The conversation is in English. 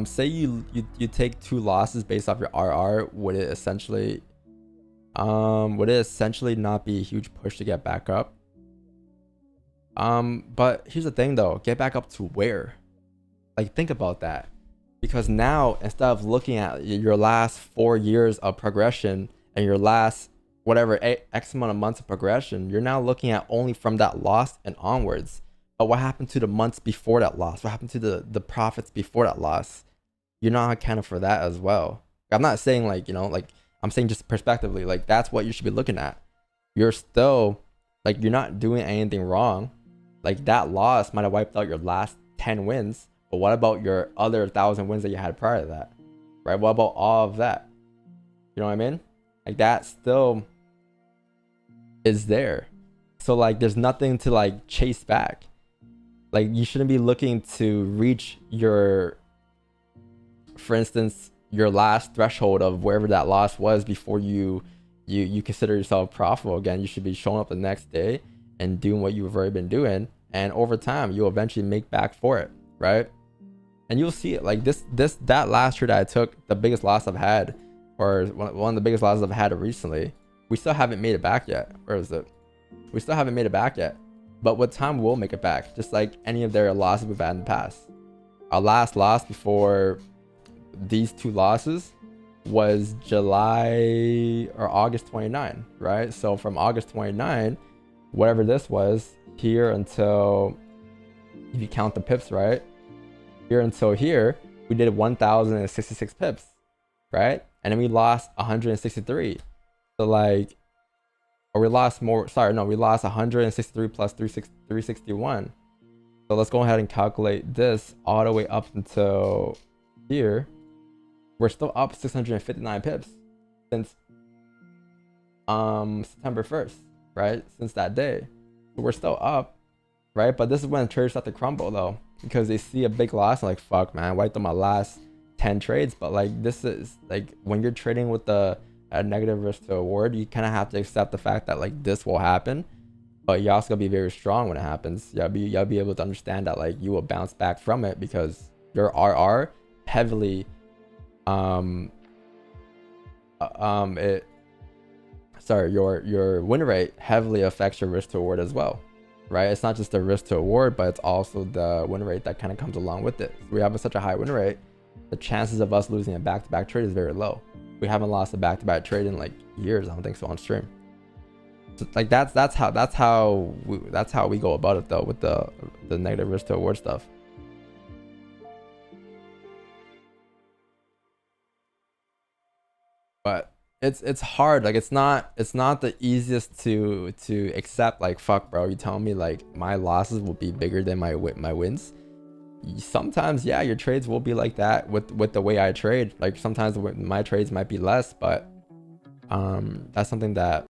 Say you take two losses based off your RR, would it essentially not be a huge push to get back up? But here's the thing though, get back up to where? Like, think about that. Because now, instead of looking at your last 4 years of progression and your last whatever X amount of months of progression, you're now looking at only from that loss and onwards. But what happened to the months before that loss? What happened to the profits before that loss? You're not accounting for that as well. I'm not saying like, like, I'm saying just perspectively, like that's what you should be looking at. You're still, like, you're not doing anything wrong. Like, that loss might have wiped out your last 10 wins, but what about your other 1,000 wins that you had prior to that? Right? What about all of that? You know what I mean? Like, that still is there. So like, there's nothing to like chase back. Like, you shouldn't be looking to reach your, for instance, your last threshold of wherever that loss was before you consider yourself profitable again. You should be showing up the next day and doing what you've already been doing, and over time you'll eventually make back for it, right? And you'll see it. Like, that last trade I took, the biggest loss I've had, or one of the biggest losses I've had recently, we still haven't made it back yet. Where is it? We still haven't made it back yet, but with time we'll make it back, just like any of their losses we've had in the past. Our last loss before these two losses was July or August 29, right? So from August 29, whatever this was, here until, if you count the pips, right, here until here, we did 1,066 pips, right? And then we lost 163. So like, or we lost more, sorry, no, we lost 163 plus 361. So let's go ahead and calculate this all the way up until here. We're still up 659 pips since September 1st, right? Since that day. So we're still up, right? But this is when traders start to crumble though, because they see a big loss and like, fuck man, wiped on my last 10 trades. But like, this is like, when you're trading with a negative risk to reward, you kind of have to accept the fact that like this will happen, but you also gotta be very strong when it happens. You'll be able to understand that like you will bounce back from it, because your RR heavily your win rate heavily affects your risk to reward as well, right? It's not just the risk to reward, but it's also the win rate that kind of comes along with it. So we have such a high win rate, the chances of us losing a back-to-back trade is very low. We haven't lost a back-to-back trade in like years, I don't think so, on stream. So like, that's how we go about it though, with the negative risk to reward stuff. But it's hard. Like, it's not the easiest to accept. Like, fuck bro, you telling me like my losses will be bigger than my wins? Sometimes yeah, your trades will be like that with the way I trade. Like, sometimes my trades might be less, but that's something that